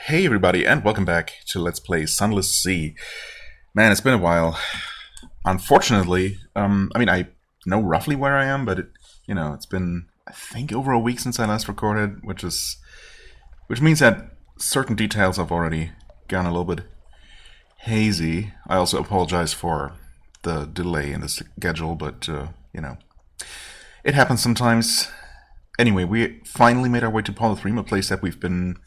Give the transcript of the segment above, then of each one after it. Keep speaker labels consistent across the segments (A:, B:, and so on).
A: Hey everybody, and welcome back to Let's Play Sunless Sea. Man, it's been a while. Unfortunately, I know roughly where I am, but it's been I think over a week since I last recorded, which means that certain details have already gone a little bit hazy. I also apologize for the delay in the schedule, but it happens sometimes. Anyway, we finally made our way to Polythreme, a place that we've been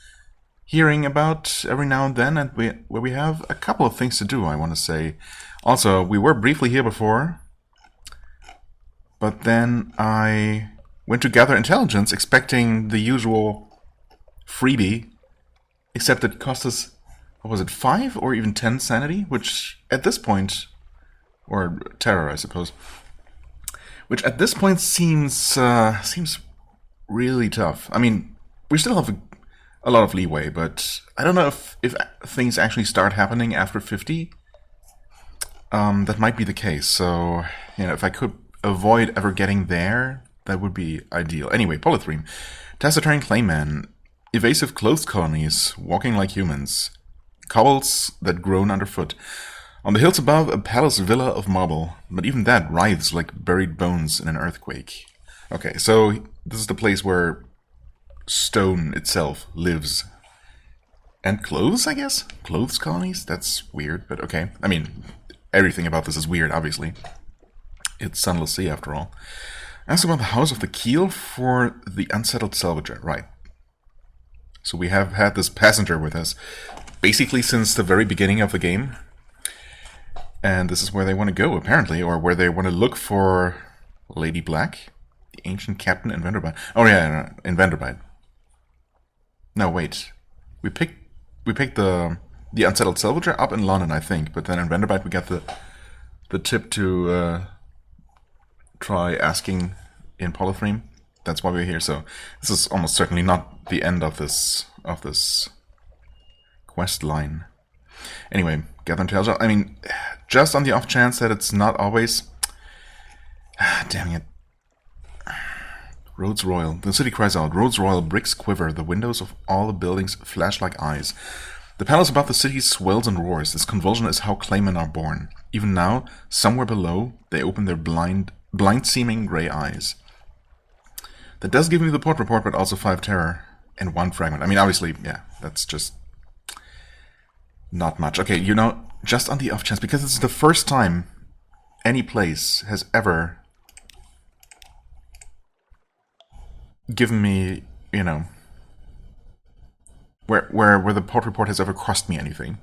A: hearing about every now and then, and where we have a couple of things to do, I want to say. Also, we were briefly here before, but then I went to gather intelligence expecting the usual freebie, except it cost us, what was it, 5 or even 10 sanity, which at this point, or terror I suppose, which at this point seems really tough. I mean, we still have a lot of leeway, but I don't know if things actually start happening after 50. That might be the case. So, if I could avoid ever getting there, that would be ideal. Anyway, Polythreme. Taciturn clayman. Evasive clothes colonies, walking like humans. Cobbles that groan underfoot. On the hills above, a palace villa of marble, but even that writhes like buried bones in an earthquake. Okay, so this is the place where stone itself lives. And clothes, I guess? Clothes colonies? That's weird, but okay. I mean, everything about this is weird, obviously. It's Sunless Sea, after all. Ask about the House of the Keel for the unsettled salvager. Right. So we have had this passenger with us basically since the very beginning of the game. And this is where they want to go, apparently, or where they want to look for Lady Black, the ancient captain in Vanderbite. Oh yeah, in Vanderbite. No, wait. We picked the unsettled salvager up in London, I think, but then in Vanderbite we got the tip to try asking in Polythreme. That's why we're here. So this is almost certainly not the end of this quest line. Anyway, gather intelligence. I mean, just on the off chance that it's not always. Damn it. Rhodes Royal. The city cries out. Rhodes Royal, bricks quiver. The windows of all the buildings flash like eyes. The palace above the city swells and roars. This convulsion is how claymen are born. Even now, somewhere below, they open their blind-seeming gray eyes. That does give me the port report, but also 5 terror and 1 fragment. I mean, obviously, yeah, that's just not much. Okay, just on the off chance, because it's the first time any place has ever given me, where the port report has ever cost me anything.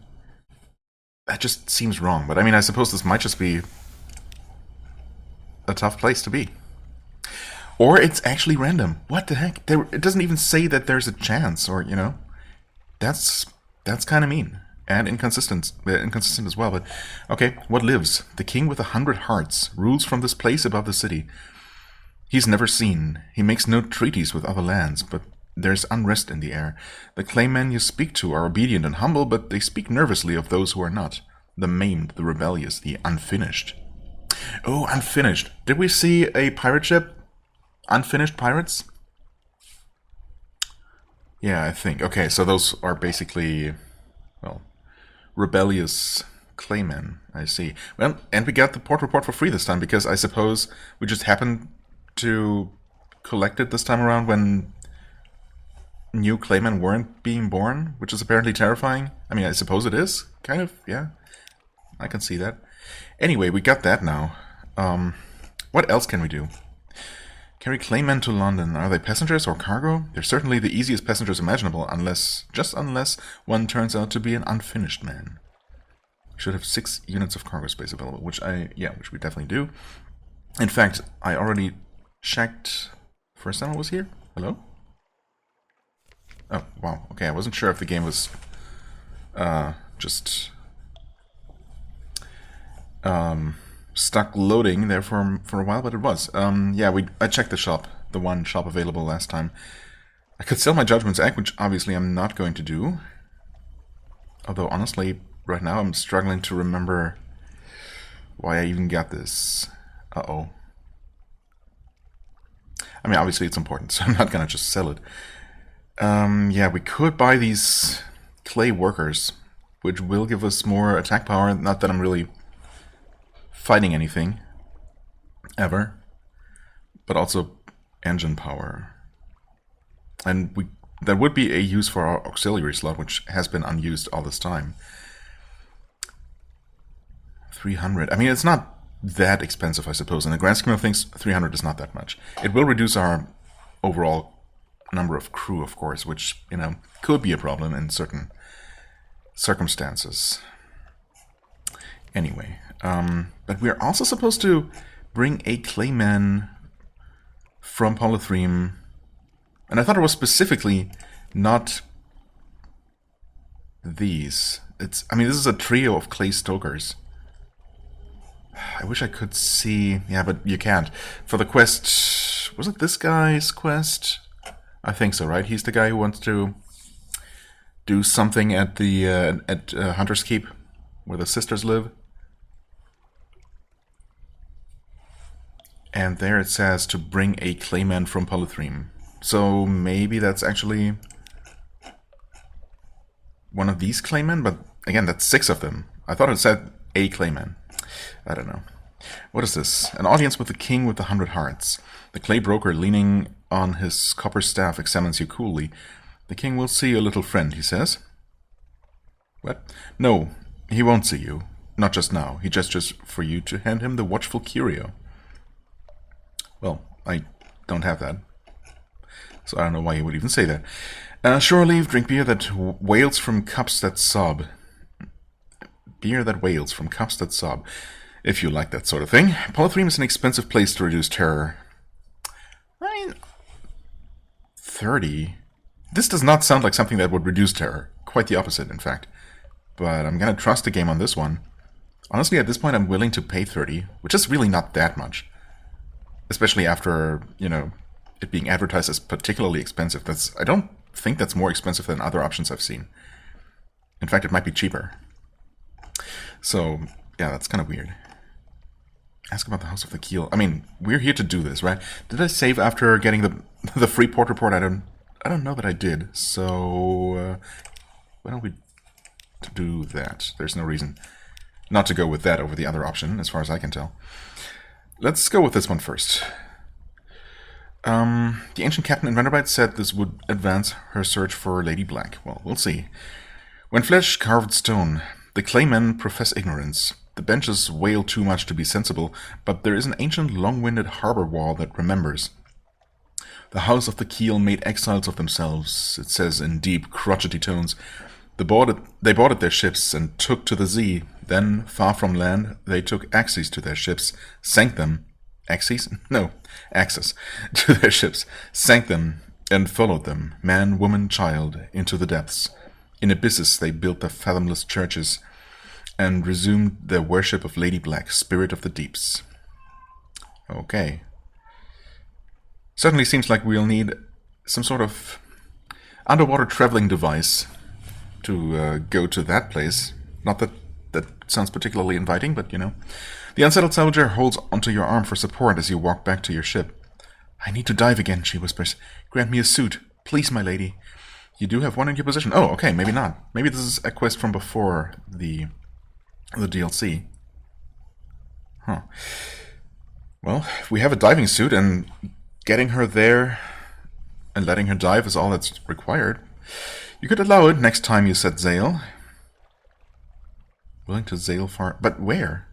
A: That just seems wrong. But I mean, I suppose this might just be a tough place to be. Or it's actually random. What the heck? It doesn't even say that there's a chance, or, That's kind of mean. And inconsistent as well. But, okay, what lives? The king with 100 hearts rules from this place above the city. He's never seen. He makes no treaties with other lands, but there's unrest in the air. The claymen you speak to are obedient and humble, but they speak nervously of those who are not. The maimed, the rebellious, the unfinished. Oh, unfinished. Did we see a pirate ship? Unfinished pirates? Yeah, I think. Okay, so those are basically, well, rebellious claymen. I see. Well, and we got the port report for free this time, because I suppose we just happened to collect it this time around when new claymen weren't being born, which is apparently terrifying. I mean, I suppose it is, kind of, yeah. I can see that. Anyway, we got that now. What else can we do? Carry claymen to London. Are they passengers or cargo? They're certainly the easiest passengers imaginable, unless one turns out to be an unfinished man. We should have 6 units of cargo space available, which we definitely do. In fact, I already checked. First time I was here? Hello? Oh, wow. Okay, I wasn't sure if the game was just stuck loading there for a while, but it was. I checked the shop, the one shop available last time. I could sell my Judgment's Egg, which obviously I'm not going to do. Although, honestly, right now I'm struggling to remember why I even got this. Uh-oh. I mean, obviously it's important, so I'm not gonna just sell it. Yeah, we could buy these clay workers, which will give us more attack power. Not that I'm really fighting anything, ever, but also engine power. And that would be a use for our auxiliary slot, which has been unused all this time. 300. I mean, it's not that expensive, I suppose. In the grand scheme of things, 300 is not that much. It will reduce our overall number of crew, of course, which, you know, could be a problem in certain circumstances. Anyway, but we're also supposed to bring a Clayman from Polythreme, and I thought it was specifically not these. I mean, this is a trio of clay stokers. I wish I could see... Yeah, but you can't. For the quest... Was it this guy's quest? I think so, right? He's the guy who wants to do something at the Hunter's Keep, where the sisters live. And there it says to bring a Clayman from Polythreme. So maybe that's actually one of these Claymen, but again, that's 6 of them. I thought it said a Clayman. I don't know. What is this? An audience with the king with the 100 hearts. The clay broker, leaning on his copper staff, examines you coolly. The king will see your little friend, he says. What? No, he won't see you. Not just now. He gestures for you to hand him the watchful curio. Well, I don't have that. So I don't know why he would even say that. Shore leave, drink beer that wails from cups that sob. Beer that wails from cups that sob. If you like that sort of thing. Polythreme is an expensive place to reduce terror. I mean, 30? This does not sound like something that would reduce terror. Quite the opposite, in fact. But I'm gonna trust the game on this one. Honestly, at this point, I'm willing to pay 30, which is really not that much. Especially after, you know, it being advertised as particularly expensive. I don't think that's more expensive than other options I've seen. In fact, it might be cheaper. So, yeah, that's kind of weird. Ask about the House of the Keel. I mean, we're here to do this, right? Did I save after getting the free port report? I don't know that I did. So, why don't we do that? There's no reason not to go with that over the other option, as far as I can tell. Let's go with this one first. The ancient captain in Vanderbilt said this would advance her search for Lady Black. Well, we'll see. When flesh carved stone, the claymen profess ignorance. The benches wail too much to be sensible, but there is an ancient long-winded harbor wall that remembers. The House of the Keel made exiles of themselves, it says in deep, crotchety tones. They boarded their ships and took to the sea. Then, far from land, they took axes to their ships, sank them. Axes? No, axes to their ships, sank them, and followed them, man, woman, child, into the depths. In abysses they built their fathomless churches, and resumed their worship of Lady Black, spirit of the deeps. Okay. Certainly seems like we'll need some sort of underwater traveling device to go to that place. Not that that sounds particularly inviting, but you know. The unsettled soldier holds onto your arm for support as you walk back to your ship. I need to dive again, she whispers. Grant me a suit, please, my lady. You do have one in your possession. Oh, okay, maybe not. Maybe this is a quest from before the DLC. Huh. Well, if we have a diving suit and getting her there and letting her dive is all that's required, you could allow it next time you set sail. Willing to sail far... But where?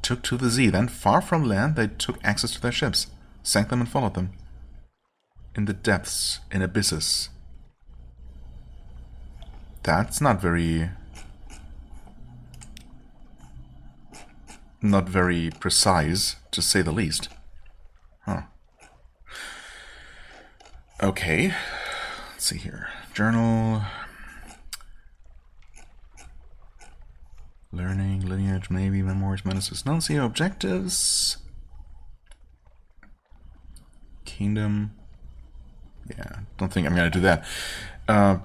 A: Took to the sea. Then, far from land, they took access to their ships, sank them and followed them. In the depths, in abysses. That's not very precise, to say the least. Huh. Okay. Let's see here. Journal. Learning, lineage, maybe, memoirs, menaces, nuncio, objectives. Kingdom. Yeah, don't think I'm gonna do that. I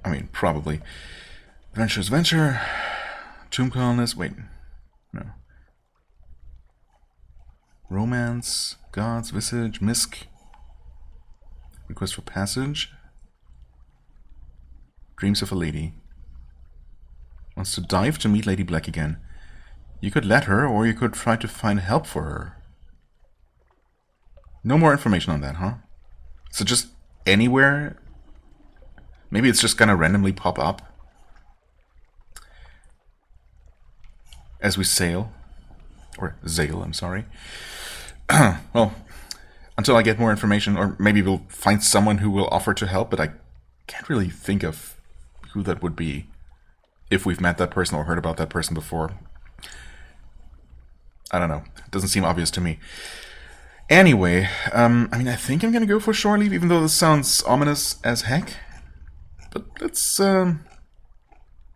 A: mean, probably. Adventurous Venture. Tomb Colonist. Wait. No. Romance. Gods. Visage. Misk. Request for passage. Dreams of a lady. Wants to dive to meet Lady Black again. You could let her, or you could try to find help for her. No more information on that, huh? So just anywhere? Maybe it's just gonna randomly pop up as we sail. Or sail, I'm sorry. Well, until I get more information, or maybe we'll find someone who will offer to help, but I can't really think of who that would be. If we've met that person or heard about that person before. I don't know. It doesn't seem obvious to me. Anyway, I mean, I think I'm gonna go for shore leave, even though this sounds ominous as heck. But let's, I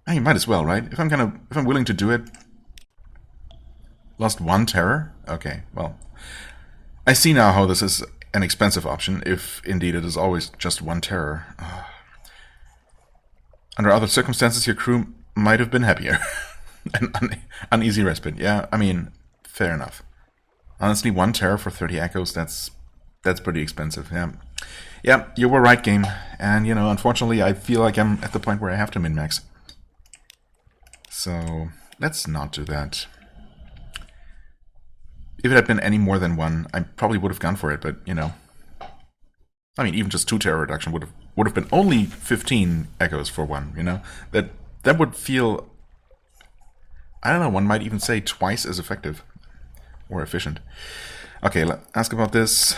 A: mean, might as well, right? If I'm willing to do it. Lost 1 terror? Okay, well. I see now how this is an expensive option, if indeed it is always just 1 terror. Under other circumstances, your crew might have been happier. An easy respite, yeah, I mean, fair enough. Honestly, 1 terror for 30 echoes, that's pretty expensive, yeah. Yeah, you were right, game. And, you know, unfortunately, I feel like I'm at the point where I have to min-max. So, let's not do that. If it had been any more than 1, I probably would have gone for it, but, you know. I mean, even just 2 terror reduction would have been only 15 echoes for 1, you know? That would feel, I don't know, one might even say twice as effective. Or efficient. Okay, let's ask about this.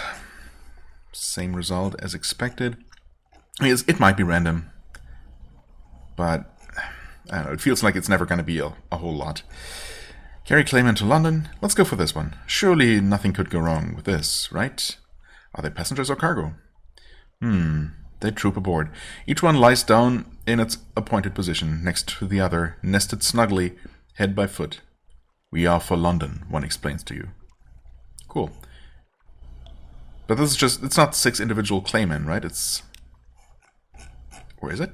A: Same result as expected. I mean, it might be random. But, I don't know, it feels like it's never going to be a whole lot. Carry claimant to London. Let's go for this one. Surely nothing could go wrong with this, right? Are they passengers or cargo? They troop aboard. Each one lies down in its appointed position, next to the other, nested snugly, head by foot. We are for London, one explains to you. Cool. But this is just, it's not 6 individual claymen, right? It's... Or is it?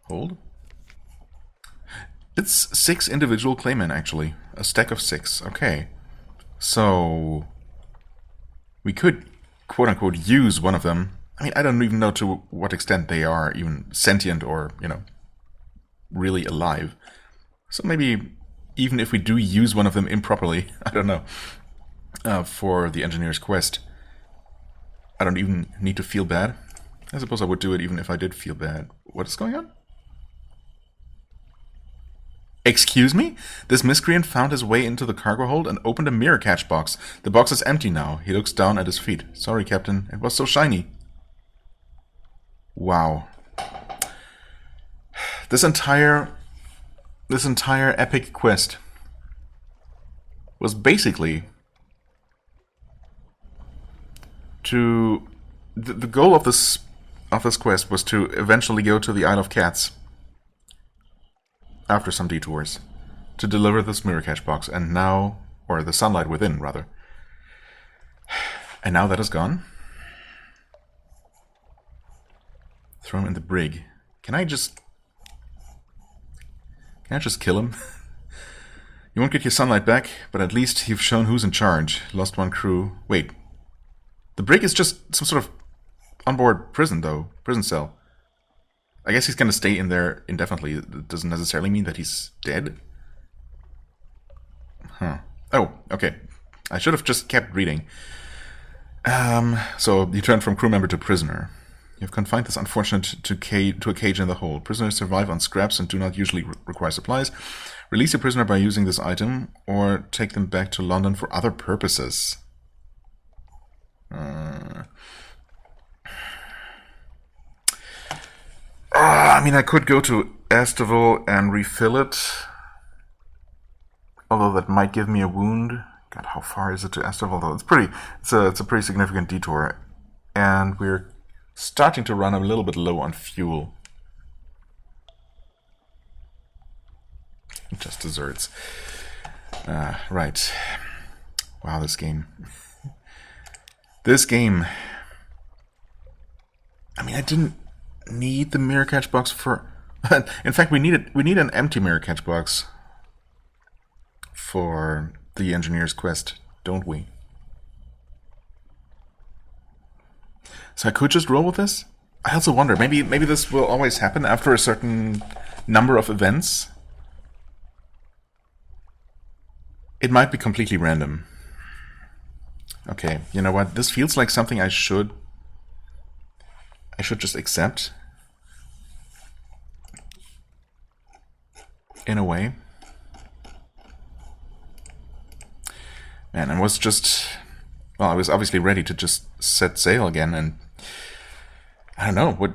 A: Hold. It's 6 individual claymen, actually. A stack of 6. Okay. So... we could, quote-unquote, use one of them. I mean, I don't even know to what extent they are even sentient or, you know, really alive. So maybe... even if we do use one of them improperly, I don't know, for the engineer's quest, I don't even need to feel bad. I suppose I would do it even if I did feel bad. What is going on? Excuse me? This miscreant found his way into the cargo hold and opened a mirror catch box. The box is empty now. He looks down at his feet. Sorry, Captain. It was so shiny. Wow. This entire epic quest was basically to... The goal of this quest was to eventually go to the Isle of Cats after some detours to deliver this mirror catch box, and now... or the sunlight within, rather. And now that is gone. Throw him in the brig. Can I just kill him? You won't get your sunlight back, but at least you've shown who's in charge. Lost 1 crew. Wait. The brig is just some sort of onboard prison, though. Prison cell. I guess he's gonna stay in there indefinitely. It doesn't necessarily mean that he's dead. Huh. Oh, okay. I should have just kept reading. So, you turned from crew member to prisoner. You've confined this unfortunate to a cage in the hold. Prisoners survive on scraps and do not usually require supplies. Release your prisoner by using this item, or take them back to London for other purposes. I mean, I could go to Estival and refill it. Although that might give me a wound. God, how far is it to Estival, though? It's a pretty significant detour. And we're starting to run a little bit low on fuel. Just desserts. Right. Wow, this game. This game. I mean, I didn't need the mirror catch box for... In fact, we need an empty mirror catch box for the engineer's quest, don't we? So I could just roll with this? I also wonder, maybe this will always happen after a certain number of events. It might be completely random. Okay, you know what? This feels like something I should just accept. In a way. Man, I was just... Well, I was obviously ready to just set sail again, and... I don't know, what...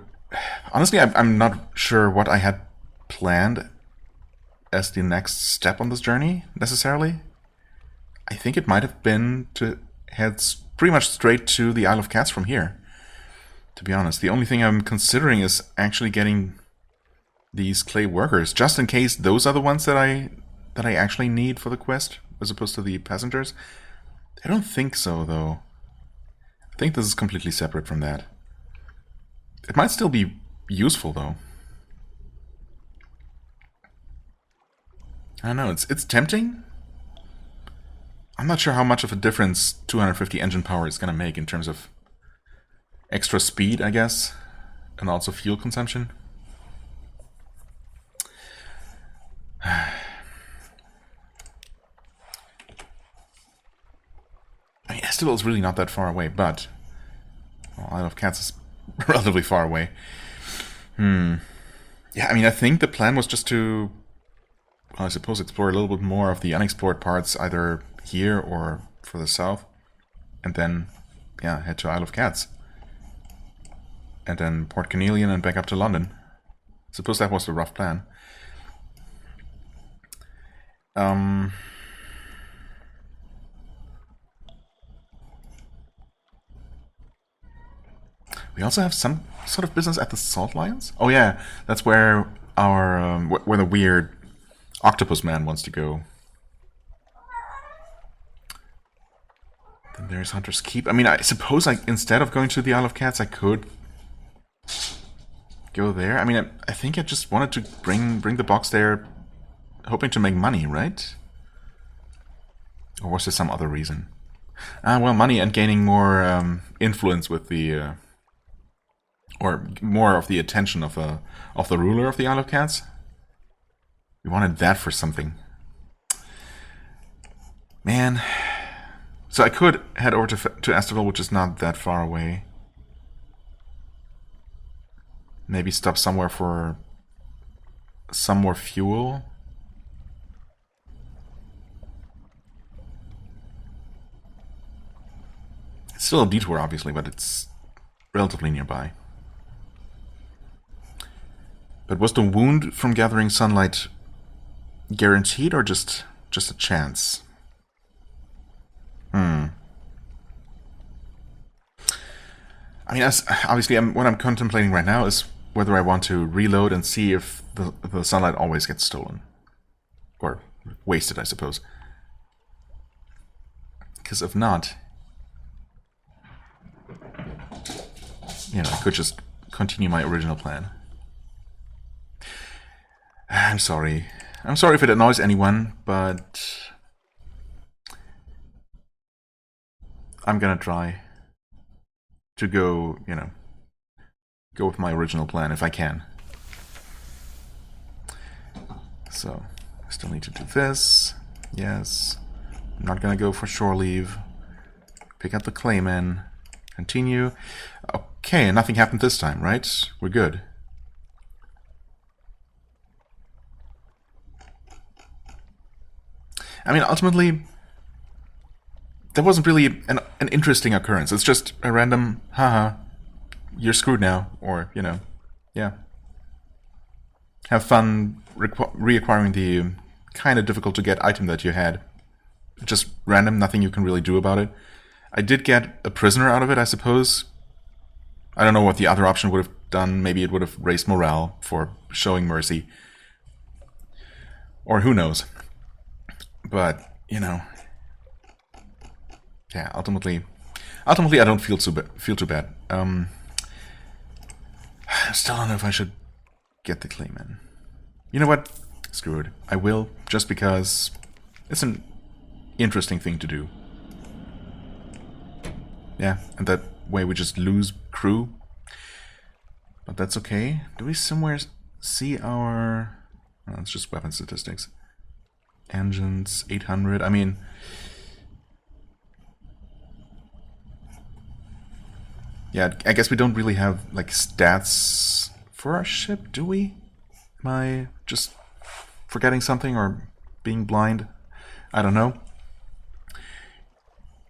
A: Honestly, I'm not sure what I had planned as the next step on this journey, necessarily. I think it might have been to head pretty much straight to the Isle of Cats from here, to be honest. The only thing I'm considering is actually getting these clay workers, just in case those are the ones that I actually need for the quest, as opposed to the passengers. I don't think so, though. I think this is completely separate from that. It might still be useful, though. I don't know, it's tempting. I'm not sure how much of a difference 250 engine power is going to make in terms of extra speed, I guess, and also fuel consumption. I mean, Estival is really not that far away, but... Well, Isle of Cats is relatively far away. Yeah, I mean, I think the plan was just to... Well, I suppose explore a little bit more of the unexplored parts, either here or further south. And then, yeah, head to Isle of Cats. And then Port Cornelian and back up to London. I suppose that was the rough plan. We also have some sort of business at the Salt Lions? Oh yeah, that's where our where the weird octopus man wants to go. Then there's Hunter's Keep. I mean, I suppose instead of going to the Isle of Cats, I could go there. I mean, I think I just wanted to bring the box there, hoping to make money, right? Or was there some other reason? Well, money and gaining more influence with the... or more of the attention of the ruler of the Isle of Cats. We wanted that for something. Man. So I could head over to Estival, which is not that far away. Maybe stop somewhere for some more fuel. It's still a detour, obviously, but it's relatively nearby. But was the wound from gathering sunlight guaranteed or just a chance? I mean, obviously, what I'm contemplating right now is whether I want to reload and see if the sunlight always gets stolen. Or wasted, I suppose. Because if not, you know, I could just continue my original plan. I'm sorry. I'm sorry if it annoys anyone, but I'm gonna try to go, you know, go with my original plan if I can. So, I still need to do this. Yes. I'm not gonna go for shore leave. Pick up the clayman. Continue. Okay, nothing happened this time, right? We're good. I mean, ultimately, that wasn't really an interesting occurrence. It's just a random, haha, you're screwed now, or, you know, yeah. Have fun reacquiring the kind of difficult to get item that you had. Just random, nothing you can really do about it. I did get a prisoner out of it, I suppose. I don't know what the other option would have done. Maybe it would have raised morale for showing mercy. Or who knows. But, you know, yeah, ultimately I don't feel too bad. Still don't know if I should get the clayman. You know what? Screw it. I will, just because it's an interesting thing to do. Yeah, and that way we just lose crew. But that's okay. Do we somewhere see our... Oh, it's just weapon statistics. Engines, 800. I mean... Yeah, I guess we don't really have, like, stats for our ship, do we? Am I just forgetting something or being blind? I don't know.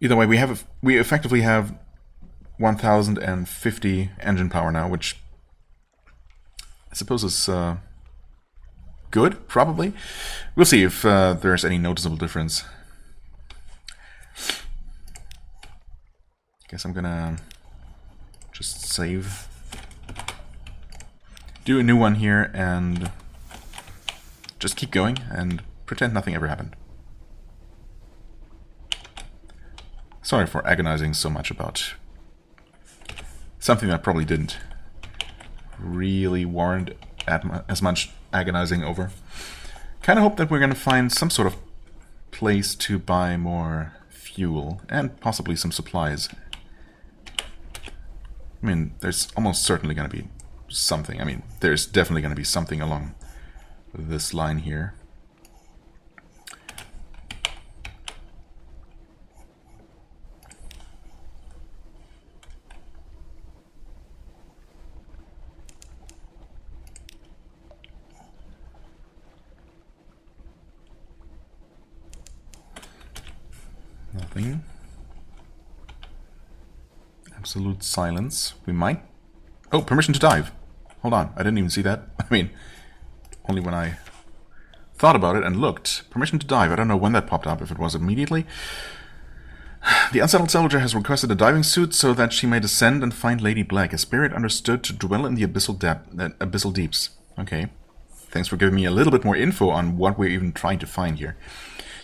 A: Either way, we effectively have 1,050 engine power now, which I suppose is good, probably. We'll see if there's any noticeable difference. Guess I'm gonna just save. Do a new one here and just keep going and pretend nothing ever happened. Sorry for agonizing so much about something that probably didn't really warrant as much agonizing over. Kind of hope that we're going to find some sort of place to buy more fuel and possibly some supplies. I mean, there's almost certainly going to be something. I mean, there's definitely going to be something along this line here. Nothing. Absolute silence. We might... Oh, permission to dive. Hold on, I didn't even see that. I mean, only when I thought about it and looked. Permission to dive. I don't know when that popped up, if it was immediately. The unsettled salvager has requested a diving suit so that she may descend and find Lady Black, a spirit understood to dwell in the abyssal deeps. Okay. Thanks for giving me a little bit more info on what we're even trying to find here.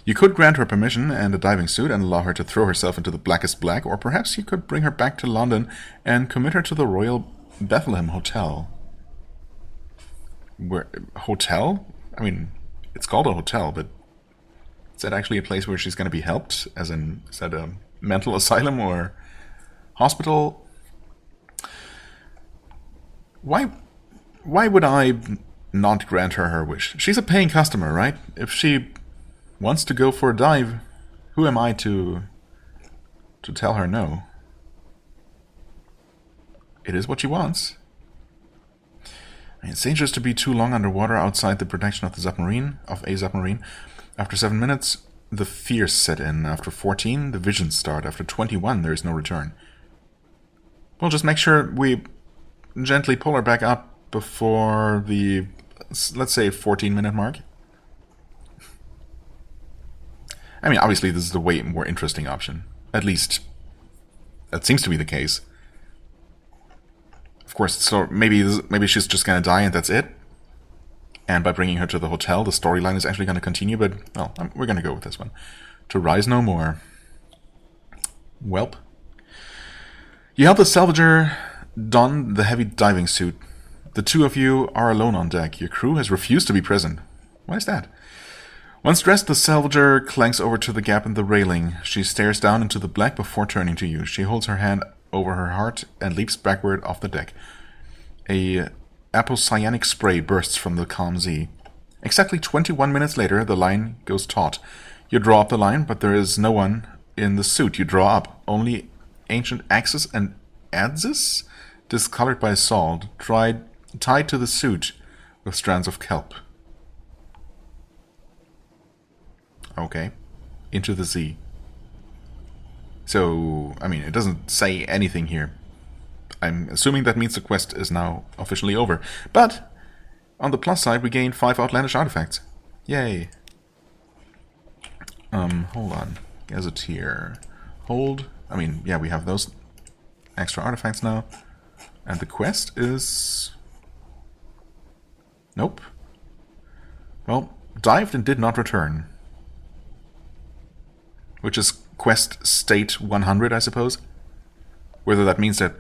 A: You could grant her permission and a diving suit and allow her to throw herself into the blackest black, or perhaps you could bring her back to London and commit her to the Royal Bethlehem Hotel. Where... Hotel? I mean, it's called a hotel, but is that actually a place where she's going to be helped? As in, is that a mental asylum or hospital? Why would I not grant her her wish? She's a paying customer, right? If she wants to go for a dive, who am I to tell her no? It is what she wants. I mean, it's dangerous to be too long underwater outside the protection of a submarine. After 7 minutes, the fears set in. After 14, the visions start. After 21, there is no return. We'll just make sure we gently pull her back up before the, let's say, 14-minute mark. I mean, obviously, this is the way more interesting option. At least, that seems to be the case. Of course, so maybe she's just gonna die and that's it. And by bringing her to the hotel, the storyline is actually gonna continue, but, well, we're gonna go with this one. To rise no more. Welp. You help the salvager don the heavy diving suit. The two of you are alone on deck. Your crew has refused to be present. Why is that? Once dressed, the salvager clanks over to the gap in the railing. She stares down into the black before turning to you. She holds her hand over her heart and leaps backward off the deck. A apocyanic spray bursts from the calm sea. Exactly 21 minutes later, the line goes taut. You draw up the line, but there is no one in the suit you draw up. Only ancient axes and adzes, discolored by salt, tied to the suit with strands of kelp. Okay. Into the sea. So, I mean, it doesn't say anything here. I'm assuming that means the quest is now officially over. But, on the plus side, we gained 5 outlandish artifacts. Yay. Hold on. Gazetteer. Hold. I mean, yeah, we have those extra artifacts now. And the quest is... Nope. Well, dived and did not return. Which is quest state 100, I suppose. Whether that means that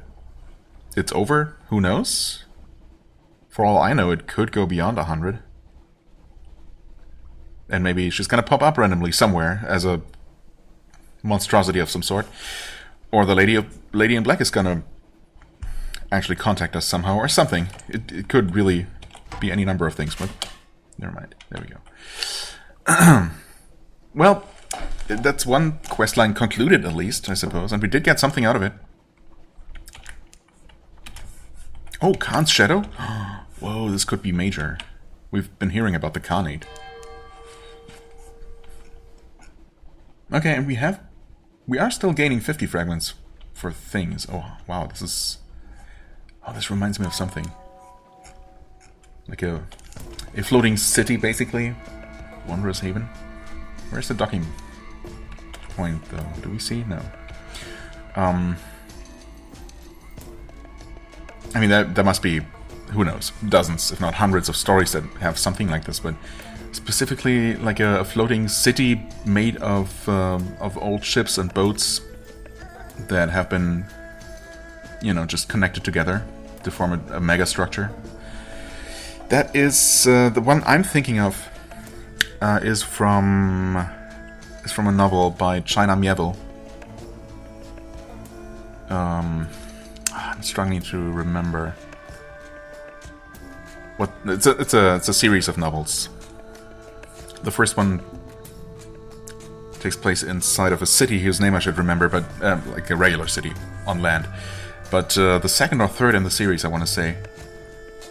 A: it's over, who knows? For all I know, it could go beyond 100. And maybe she's gonna pop up randomly somewhere as a monstrosity of some sort. Or the Lady in Black is gonna actually contact us somehow or something. It could really be any number of things, but never mind. There we go. Well, that's one questline concluded, at least, I suppose, and we did get something out of it. Oh, Khan's Shadow? Whoa, this could be major. We've been hearing about the Khanate. Okay, and we are still gaining 50 fragments for things. Oh, wow, this is... Oh, this reminds me of something. Like a floating city, basically. Wondrous Haven. Where's the docking point, though? Do we see? No. I mean, there must be, who knows, dozens, if not hundreds of stories that have something like this, but specifically like a floating city made of old ships and boats that have been, you know, just connected together to form a mega structure. That is the one I'm thinking of. Is from a novel by China Mieville. I'm struggling to remember what it's a series of novels. The first one takes place inside of a city whose name I should remember, but like a regular city on land. But the second or third in the series, I want to say,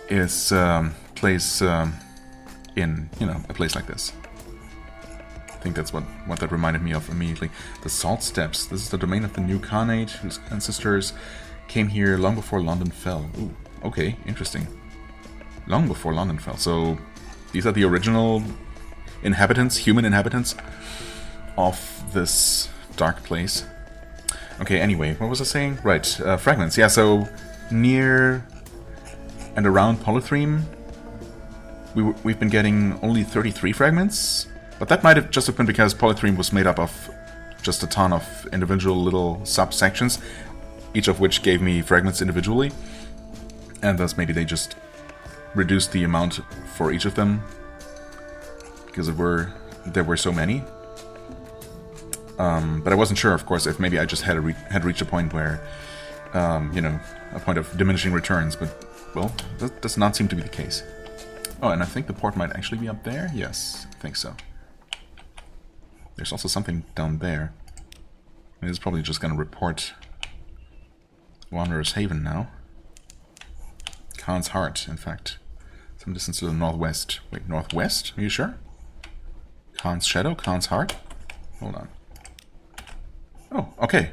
A: is plays in, you know, a place like this. I think that's what that reminded me of immediately. The Salt Steppes. This is the domain of the new Khanate, whose ancestors came here long before London fell. Ooh, okay, interesting. Long before London fell. So these are the original inhabitants, human inhabitants, of this dark place. Okay, anyway, what was I saying? Right, fragments. Yeah, so near and around Polythreme, we've been getting only 33 fragments, but that might have just been because Polythreme was made up of just a ton of individual little subsections, each of which gave me fragments individually, and thus maybe they just reduced the amount for each of them because there were so many. But I wasn't sure, of course, if maybe I just had reached a point where, you know, a point of diminishing returns, but, well, that does not seem to be the case. Oh, and I think the port might actually be up there? Yes, I think so. There's also something down there. This is probably just going to report Wanderer's Haven now. Khan's Heart, in fact. Some distance to the northwest. Wait, northwest? Are you sure? Khan's Shadow? Khan's Heart? Hold on. Oh, okay.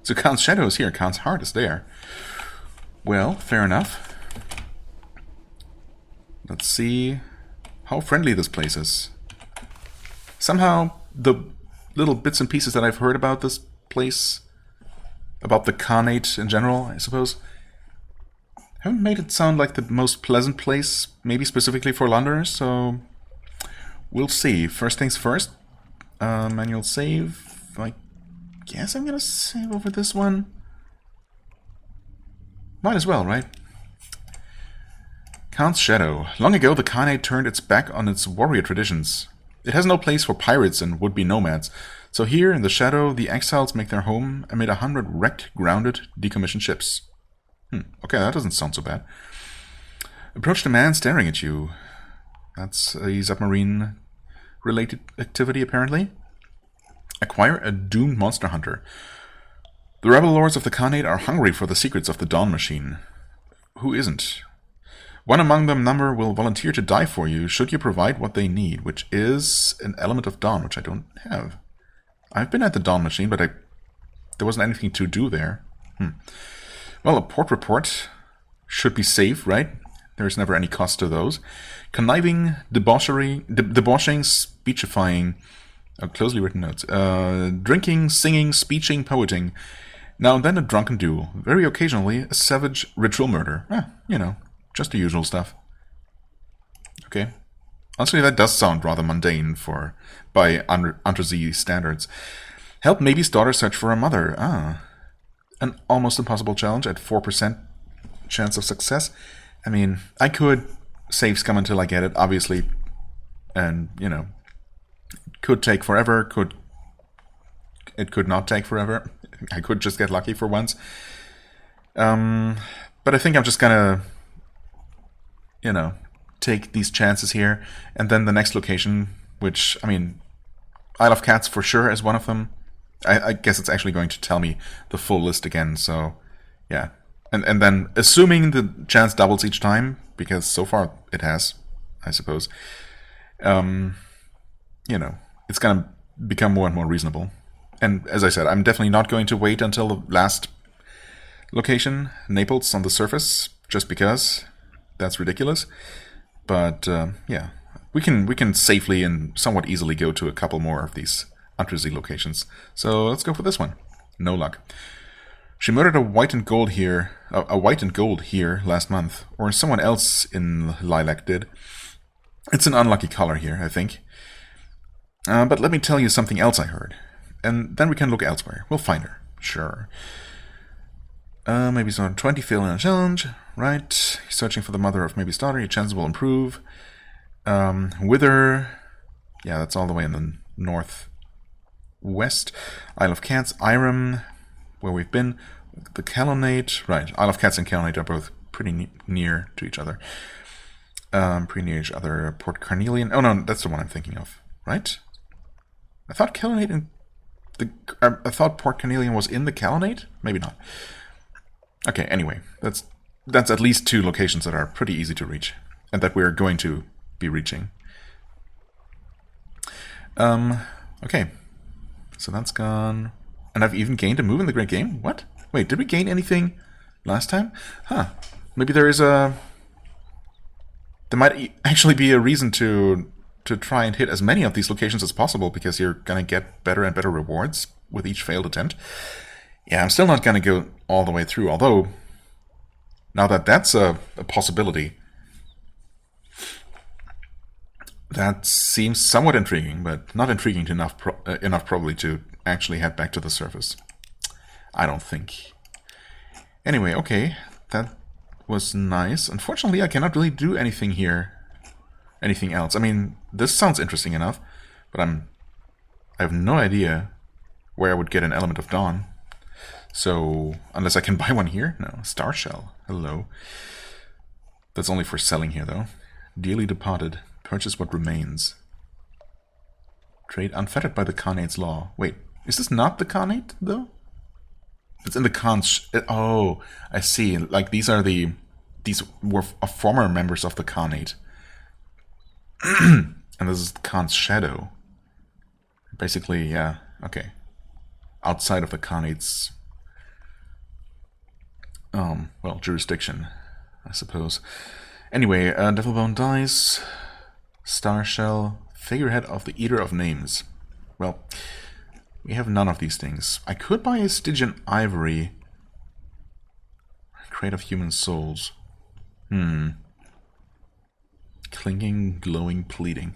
A: So Khan's Shadow is here. Khan's Heart is there. Well, fair enough. Let's see how friendly this place is. Somehow, the little bits and pieces that I've heard about this place, about the Khanate in general, I suppose, haven't made it sound like the most pleasant place, maybe specifically for Londoners, so we'll see. First things first, manual save. I guess I'm gonna save over this one. Might as well, right? Khan's Shadow. Long ago, the Khanate turned its back on its warrior traditions. It has no place for pirates and would-be nomads, so here in the Shadow, the exiles make their home amid 100 wrecked, grounded, decommissioned ships. Okay, that doesn't sound so bad. Approach the man staring at you. That's a submarine-related activity, apparently. Acquire a doomed monster hunter. The rebel lords of the Khanate are hungry for the secrets of the Dawn Machine. Who isn't? One among them number will volunteer to die for you should you provide what they need, which is an element of Dawn, which I don't have. I've been at the Dawn Machine, but there wasn't anything to do there. Well, a port report should be safe, right? There's never any cost to those. Conniving, debauching, speechifying, closely written notes. Drinking, singing, speeching, poeting. Now and then a drunken duel. Very occasionally a savage ritual murder. You know, just the usual stuff. Okay. Honestly, that does sound rather mundane by Untersee standards. Help Maybe's daughter search for her mother. An almost impossible challenge at 4% chance of success. I mean, I could save scum until I get it, obviously. And, you know, could take forever, it could not take forever. I could just get lucky for once. But I think I'm just gonna, you know, take these chances here. And then the next location, which, I mean, Isle of Cats for sure is one of them. I guess it's actually going to tell me the full list again, so yeah. And then, assuming the chance doubles each time, because so far it has, I suppose, you know, it's gonna become more and more reasonable. And as I said, I'm definitely not going to wait until the last location, Naples on the surface, just because that's ridiculous. But yeah, we can safely and somewhat easily go to a couple more of these Untersee locations. So let's go for this one. No luck. She murdered a white and gold here last month, or someone else in Lilac did. It's an unlucky color here, I think. But let me tell you something else I heard. And then we can look elsewhere. We'll find her. Sure. Maybe 20 fail in a challenge. Right. Searching for the mother of Maybe's daughter. Your chances will improve. Wither. Yeah, that's all the way in the northwest. Isle of Cats. Irem, where we've been. The Calonate. Right. Isle of Cats and Calonate are both pretty near to each other. Pretty near each other. Port Carnelian. Oh, no, that's the one I'm thinking of. Right? I thought Calonate and I thought Port Carnelian was in the Calonate? Maybe not. Okay, anyway, that's at least two locations that are pretty easy to reach, and that we're going to be reaching. Okay, so that's gone, and I've even gained a move in the Great Game? What? Wait, did we gain anything last time? Huh, maybe there might actually be a reason to try and hit as many of these locations as possible, because you're gonna get better and better rewards with each failed attempt. Yeah, I'm still not gonna go all the way through, although now that that's a possibility, that seems somewhat intriguing, but not intriguing enough probably to actually head back to the surface. I don't think. Anyway, okay, that was nice. Unfortunately, I cannot really do anything here. Anything else. I mean, this sounds interesting enough, but I have no idea where I would get an Element of Dawn. So, unless I can buy one here? No. Star Shell. Hello. That's only for selling here, though. Dearly departed. Purchase what remains. Trade unfettered by the Khanate law. Wait, is this not the Khanate, though? It's in the Khan's... Oh, I see. Like, these were former members of the Khanate. And this is Khan's shadow. Basically, yeah, okay. Outside of the Khanate's well, jurisdiction, I suppose. Anyway, Devilbone dies. Star Shell. Figurehead of the Eater of Names. Well, we have none of these things. I could buy a Stygian Ivory. Crate of Human Souls. Clinging, glowing, pleading.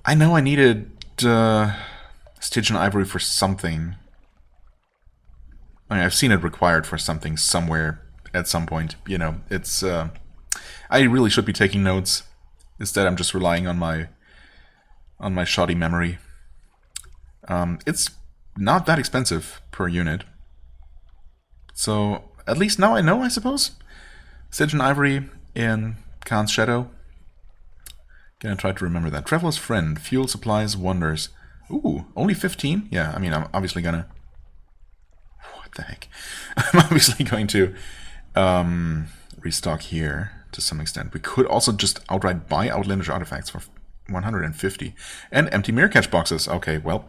A: I know I needed Stygian Ivory for something. I mean, I've seen it required for something somewhere at some point. You know, it's... I really should be taking notes. Instead, I'm just relying on my shoddy memory. It's not that expensive per unit. So, at least now I know, I suppose. Stygian Ivory in Khan's Shadow. Gonna try to remember that. Traveler's Friend. Fuel, supplies, wonders. Ooh, only 15? Yeah, I mean, I'm obviously gonna... What the heck? I'm obviously going to restock here to some extent. We could also just outright buy Outlandish artifacts for 150. And empty mirror catch boxes. Okay, well...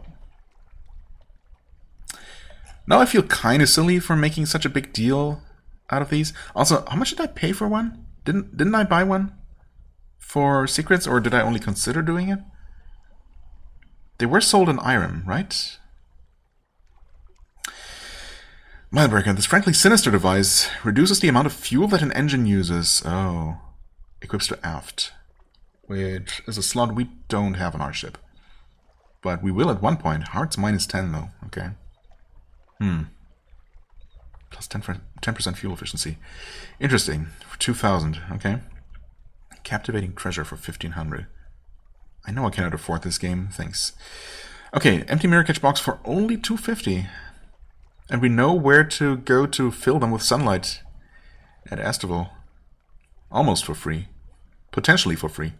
A: Now I feel kind of silly for making such a big deal out of these. Also, how much did I pay for one? Didn't I buy one? For secrets, or did I only consider doing it? They were sold in Irem, right? Milebreaker, this frankly sinister device reduces the amount of fuel that an engine uses. Oh. Equips to aft. Which is a slot we don't have on our ship. But we will at one point. Hearts minus 10 though. Okay. Plus 10% fuel efficiency. Interesting. For 2,000. Okay. Captivating treasure for 1,500. I know I cannot afford this game. Thanks. Okay, empty mirror catch box for only 250. And we know where to go to fill them with sunlight at Astival. Almost for free. Potentially for free.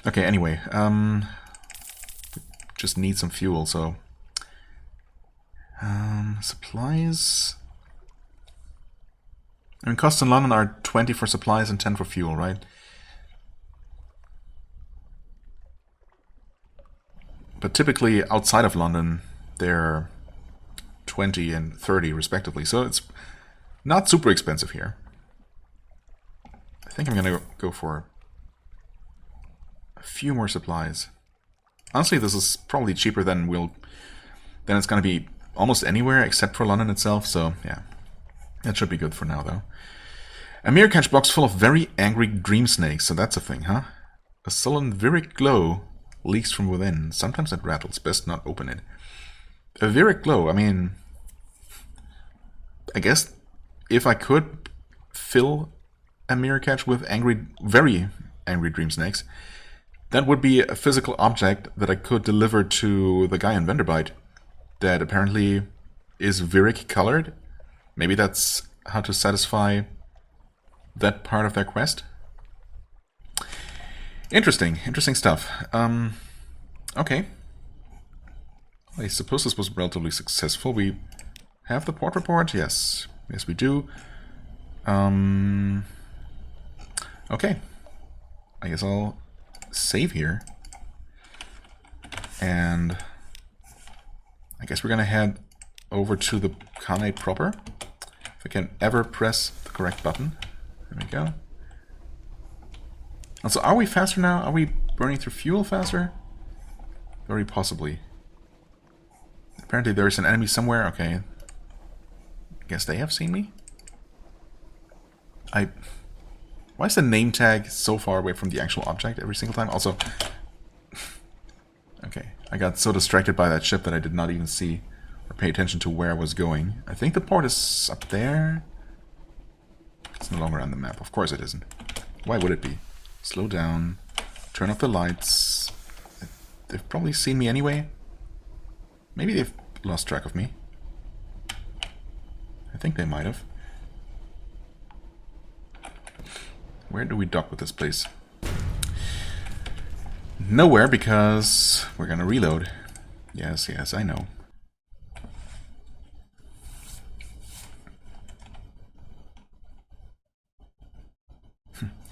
A: Okay, anyway. Just need some fuel, so... supplies... I mean, costs in London are 20 for supplies and 10 for fuel, right? But typically, outside of London, they're 20 and 30 respectively, so it's not super expensive here. I think I'm gonna go for a few more supplies. Honestly, this is probably cheaper than it's gonna be almost anywhere except for London itself, so yeah. That should be good for now, though. A mirror catch box full of very angry dream snakes, so that's a thing, huh? A sullen Viric glow leaks from within. Sometimes it rattles, best not open it. A Viric glow, I mean... I guess if I could fill a mirror catch with very angry dream snakes, that would be a physical object that I could deliver to the guy in Venderbyte that apparently is Viric colored. Maybe that's how to satisfy that part of their quest. Interesting stuff. Okay. I suppose this was relatively successful. We have the port report? Yes. Yes, we do. Okay. I guess I'll save here. And I guess we're gonna head over to the Khanate proper. If I can ever press the correct button. There we go. Also, are we faster now? Are we burning through fuel faster? Very possibly. Apparently there is an enemy somewhere. Okay. Guess they have seen me. Why is the name tag so far away from the actual object every single time? Also... Okay. I got so distracted by that ship that I did not even see or pay attention to where I was going. I think the port is up there. It's no longer on the map. Of course it isn't. Why would it be? Slow down. Turn off the lights. They've probably seen me anyway. Maybe they've lost track of me. I think they might have. Where do we dock with this place? Nowhere, because we're gonna reload. Yes, yes, I know.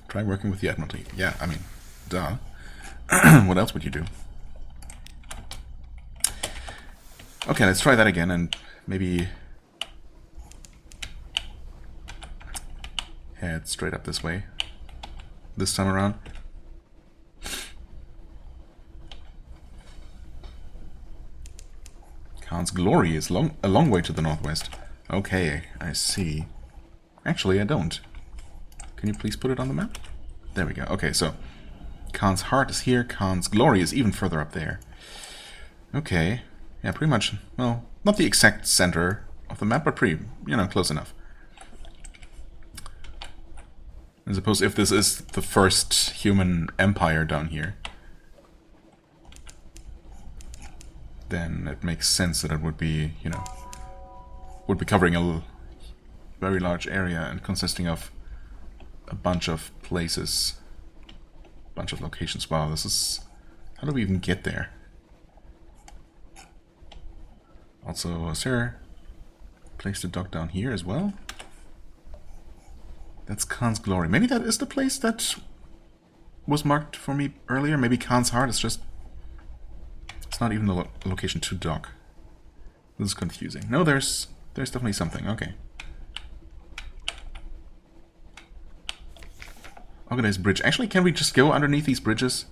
A: Try working with the Admiralty. Yeah, I mean, duh. What else would you do? Okay, let's try that again and maybe head straight up this way. This time around. Khan's Glory is a long way to the northwest. Okay, I see. Actually, I don't. Can you please put it on the map? There we go. Okay, so Khan's Heart is here. Khan's Glory is even further up there. Okay. Yeah, pretty much, well, not the exact center of the map, but pretty, you know, close enough. I suppose if this is the first human empire down here, then it makes sense that it would be, you know, would be covering a very large area and consisting of a bunch of places, a bunch of locations. Wow, this is... How do we even get there? Also, is there a place to dock down here as well? That's Khan's Glory. Maybe that is the place that was marked for me earlier. Maybe Khan's Heart is just... It's not even the location to dock. This is confusing. No, there's definitely something. Okay. Organized bridge. Actually, can we just go underneath these bridges?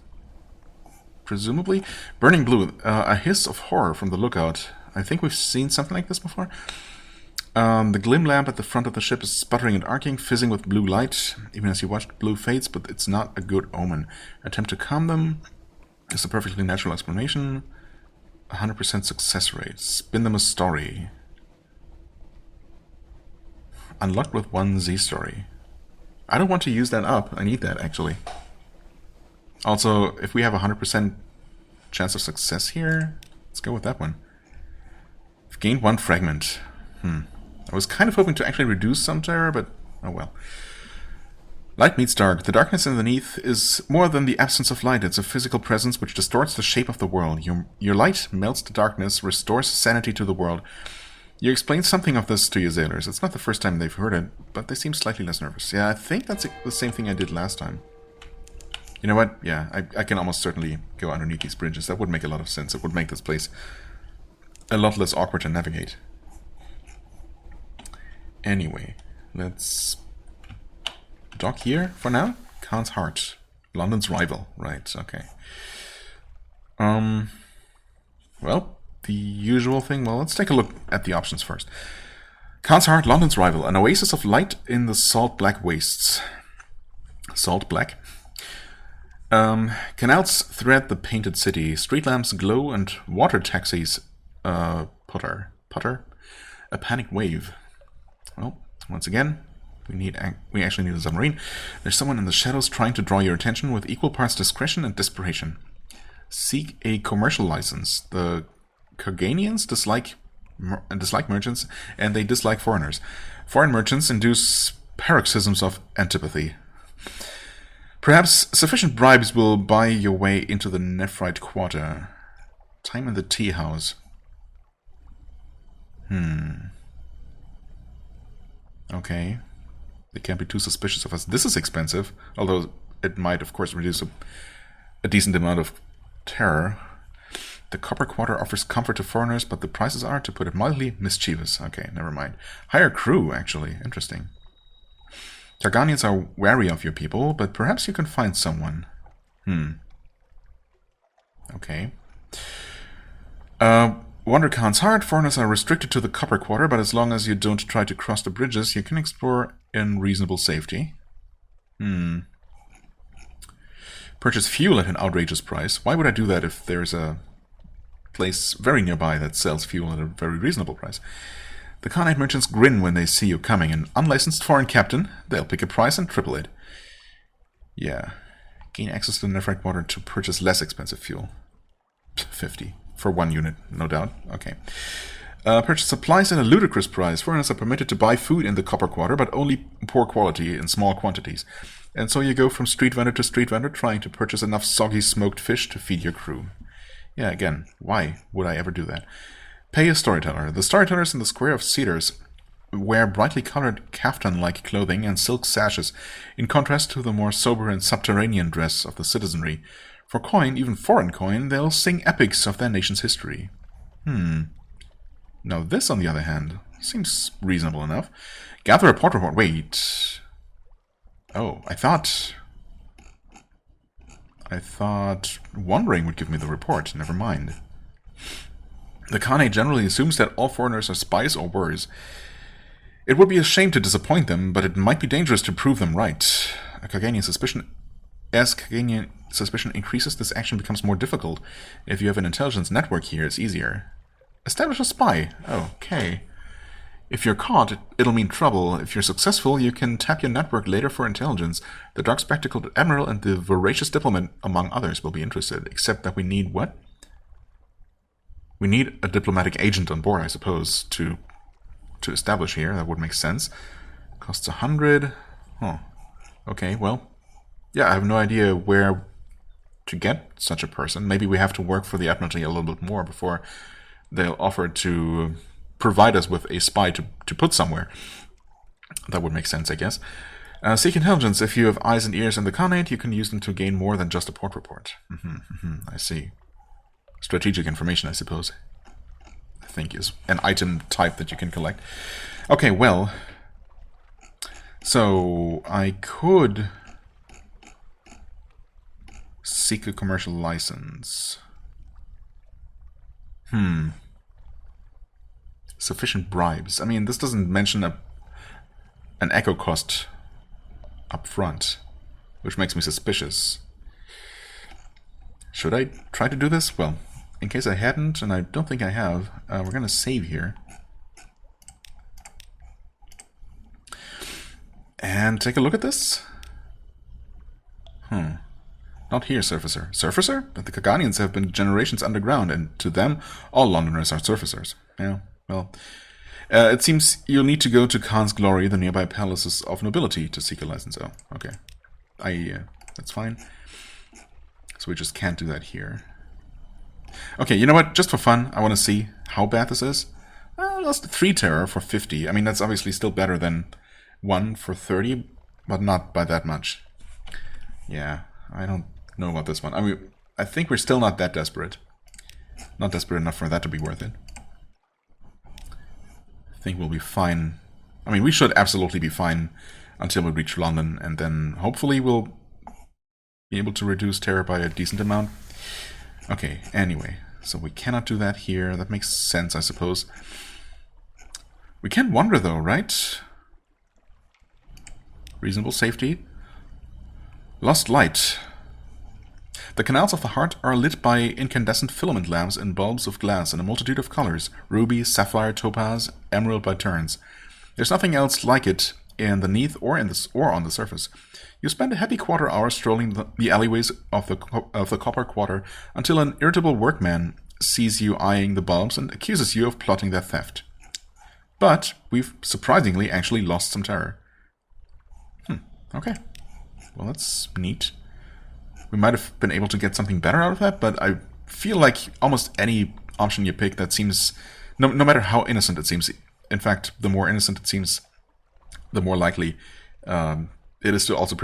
A: Presumably. Burning blue. A hiss of horror from the lookout. I think we've seen something like this before. The glim lamp at the front of the ship is sputtering and arcing, fizzing with blue light, even as you watch blue fades, but it's not a good omen. Attempt to calm them is a perfectly natural explanation. 100% success rate. Spin them a story. Unlocked with one Z story. I don't want to use that up. I need that, actually. Also, if we have a 100% chance of success here, let's go with that one. We've gained one fragment. I was kind of hoping to actually reduce some terror, but oh well. Light meets dark. The darkness underneath is more than the absence of light. It's a physical presence which distorts the shape of the world. Your light melts the darkness, restores sanity to the world. You explained something of this to your sailors. It's not the first time they've heard it, but they seem slightly less nervous. Yeah, I think that's the same thing I did last time. You know what? Yeah, I can almost certainly go underneath these bridges. That would make a lot of sense. It would make this place a lot less awkward to navigate. Anyway, let's dock here for now. Khan's Heart. London's rival. Right, okay. Well, the usual thing. Well, let's take a look at the options first. Khan's Heart, London's rival. An oasis of light in the salt black wastes. Salt black? Canals thread the painted city. Street lamps glow and water taxis putter. A panicked wave. Well, once again, we actually need a submarine. There's someone in the shadows trying to draw your attention with equal parts discretion and desperation. Seek a commercial license. The Koganians dislike merchants, and they dislike foreigners. Foreign merchants induce paroxysms of antipathy. Perhaps sufficient bribes will buy your way into the Nephrite Quarter. Time in the tea house. Okay. They can't be too suspicious of us. This is expensive, although it might, of course, reduce a decent amount of terror. The Copper Quarter offers comfort to foreigners, but the prices are, to put it mildly, mischievous. Okay, never mind. Hire crew, actually. Interesting. Targanians are wary of your people, but perhaps you can find someone. Okay. Wander Khan's Heart. Foreigners are restricted to the Copper Quarter, but as long as you don't try to cross the bridges, you can explore in reasonable safety. Purchase fuel at an outrageous price. Why would I do that if there's a place very nearby that sells fuel at a very reasonable price? The Khanate merchants grin when they see you coming. An unlicensed foreign captain, they'll pick a price and triple it. Yeah. Gain access to the Nephrite Water to purchase less expensive fuel. 50. For 1 unit, no doubt. Okay. Purchase supplies at a ludicrous price. Foreigners are permitted to buy food in the Copper Quarter, but only poor quality in small quantities. And so you go from street vendor to street vendor, trying to purchase enough soggy smoked fish to feed your crew. Yeah, again, why would I ever do that? Pay a storyteller. The storytellers in the Square of Cedars wear brightly colored kaftan-like clothing and silk sashes, in contrast to the more sober and subterranean dress of the citizenry. For coin, even foreign coin, they'll sing epics of their nation's history. Now this, on the other hand, seems reasonable enough. Gather a port report. Wait. Oh, I thought wandering would give me the report. Never mind. The Khanate generally assumes that all foreigners are spies or worse. It would be a shame to disappoint them, but it might be dangerous to prove them right. As Koganian suspicion increases, this action becomes more difficult. If you have an intelligence network here, it's easier. Establish a spy. Okay. If you're caught, it'll mean trouble. If you're successful, you can tap your network later for intelligence. The dark-spectacled admiral and the voracious diplomat, among others, will be interested. Except that we need what? We need a diplomatic agent on board, I suppose, to establish here. That would make sense. Costs 100. Oh. Okay, well. Yeah, I have no idea where to get such a person. Maybe we have to work for the Admiralty a little bit more before they'll offer to provide us with a spy to put somewhere. That would make sense, I guess. Seek intelligence. If you have eyes and ears in the Khanate, you can use them to gain more than just a port report. I see. Strategic information, I suppose. I think is an item type that you can collect. Okay, well. So, I could seek a commercial license. Sufficient bribes. I mean, this doesn't mention an echo cost up front, which makes me suspicious. Should I try to do this? Well, in case I hadn't, and I don't think I have, we're going to save here. And take a look at this. Not here, surfacer. Surfacer? But the Koganians have been generations underground, and to them, all Londoners are surfacers. Yeah, well. It seems you'll need to go to Khan's Glory, the nearby palaces of nobility, to seek a license. Oh, okay. That's fine. So we just can't do that here. Okay, you know what? Just for fun, I want to see how bad this is. Lost 3 terror for 50. I mean, that's obviously still better than 1 for 30, but not by that much. Yeah, I don't know about this one. I mean, I think we're still not that desperate. Not desperate enough for that to be worth it. I think we'll be fine. I mean, we should absolutely be fine until we reach London, and then hopefully we'll be able to reduce terror by a decent amount. Okay, anyway, so we cannot do that here. That makes sense, I suppose. We can wander though, right? Reasonable safety. Lost light. The canals of the heart are lit by incandescent filament lamps and bulbs of glass in a multitude of colors: ruby, sapphire, topaz, emerald by turns. There's nothing else like it in the neath or on the surface. You spend a happy quarter hour strolling the alleyways of the Copper Quarter until an irritable workman sees you eyeing the bulbs and accuses you of plotting their theft. But we've surprisingly actually lost some terror. Okay. Well, that's neat. We might have been able to get something better out of that, but I feel like almost any option you pick that seems, no matter how innocent it seems, in fact, the more innocent it seems, the more likely it is to also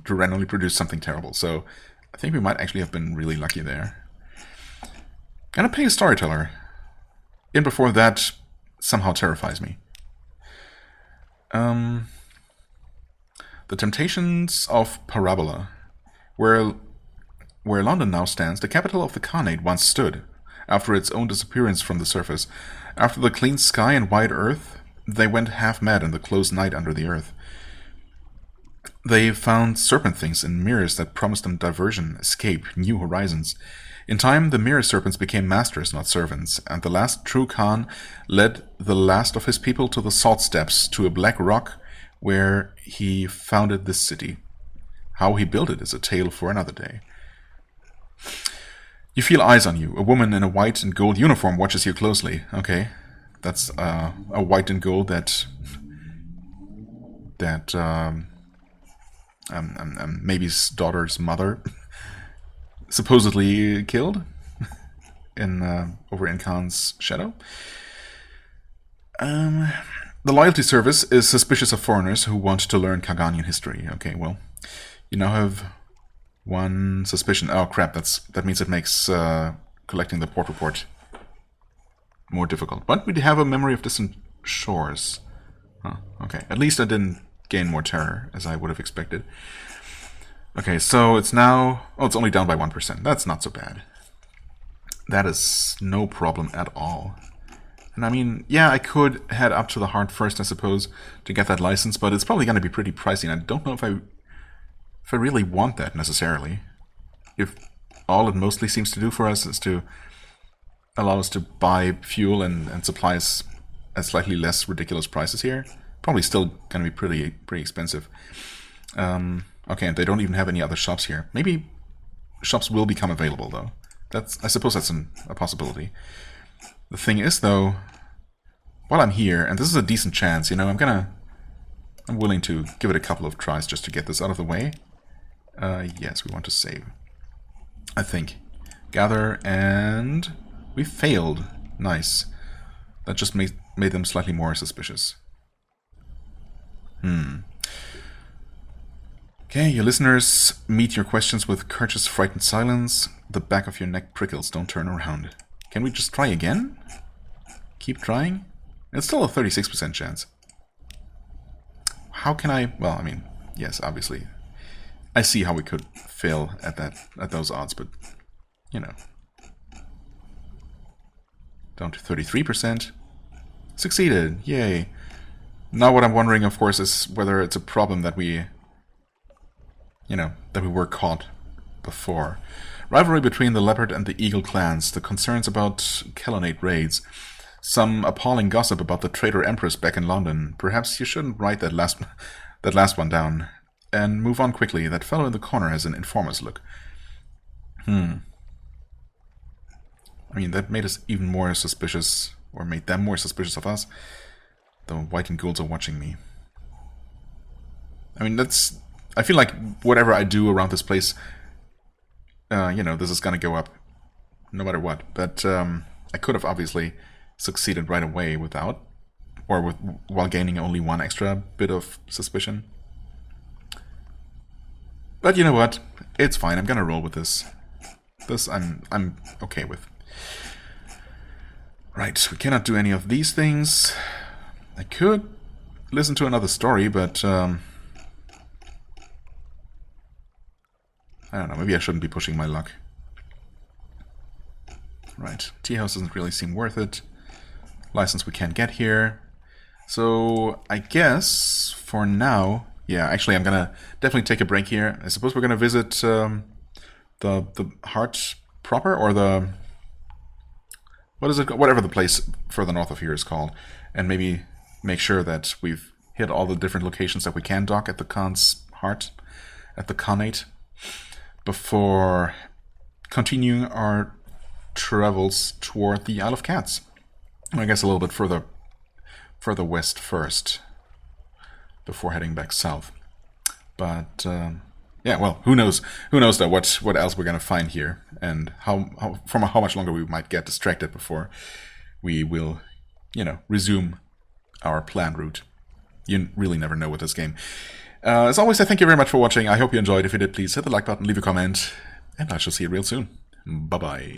A: randomly produce something terrible. So I think we might actually have been really lucky there. And a pay storyteller. In before that somehow terrifies me. The Temptations of Parabola. Where London now stands, the capital of the Khanate once stood, after its own disappearance from the surface. After the clean sky and wide earth, they went half mad in the close night under the earth. They found serpent things in mirrors that promised them diversion, escape, new horizons. In time, the mirror serpents became masters, not servants, and the last true Khan led the last of his people to the salt steppes, to a black rock where he founded this city. How he built it is a tale for another day. You feel eyes on you. A woman in a white and gold uniform watches you closely. Okay, that's a white and gold that maybe's daughter's mother supposedly killed in over in Khan's shadow. The loyalty service is suspicious of foreigners who want to learn Kaganian history. Okay, well, you now have one suspicion. Oh crap! That means it makes collecting the port report more difficult. But we have a memory of distant shores. Huh, okay, at least I didn't gain more terror as I would have expected. Okay, so it's now... Oh, it's only down by 1%. That's not so bad. That is no problem at all. And I mean, yeah, I could head up to the heart first, I suppose, to get that license, but it's probably going to be pretty pricey, and I don't know if I really want that necessarily. If all it mostly seems to do for us is to allow us to buy fuel and supplies at slightly less ridiculous prices here, probably still going to be pretty expensive. Okay, and they don't even have any other shops here. Maybe shops will become available, though. I suppose that's a possibility. The thing is, though, while I'm here, and this is a decent chance, you know, I'm willing to give it a couple of tries just to get this out of the way. Yes, we want to save. I think. Gather, and we failed. Nice. That just made them slightly more suspicious. Okay, your listeners meet your questions with courteous, frightened silence. The back of your neck prickles. Don't turn around. Can we just try again? Keep trying? It's still a 36% chance. How can I... Well, I mean, yes, obviously. I see how we could fail at those odds, but, you know. Down to 33%. Succeeded. Yay. Now what I'm wondering, of course, is whether it's a problem that we... You know, that we were caught before. Rivalry between the Leopard and the Eagle clans, the concerns about Kelonate raids, some appalling gossip about the traitor Empress back in London. Perhaps you shouldn't write that last one down. And move on quickly. That fellow in the corner has an informer's look. I mean, that made us even more suspicious, or made them more suspicious of us. The white and golds are watching me. I mean, that's... I feel like whatever I do around this place, you know, this is gonna go up no matter what. But I could have obviously succeeded right away without, or while gaining only one extra bit of suspicion. But you know what? It's fine. I'm gonna roll with this. This I'm okay with. Right, we cannot do any of these things. I could listen to another story, but I don't know, maybe I shouldn't be pushing my luck. Right, tea house doesn't really seem worth it. License we can't get here. So I guess for now, yeah, actually I'm gonna definitely take a break here. I suppose we're gonna visit the heart proper, or the... what is it? Whatever the place further north of here is called, and maybe make sure that we've hit all the different locations that we can dock at the Khan's heart, at the Khanate, before continuing our travels toward the Isle of Cats. I guess a little bit further west first, before heading back south. But yeah, well, who knows? Who knows though what else we're gonna find here, and how much longer we might get distracted before we will, you know, resume our planned route. You really never know with this game. As always, I thank you very much for watching. I hope you enjoyed. If you did, please hit the like button, leave a comment, and I shall see you real soon. Bye bye.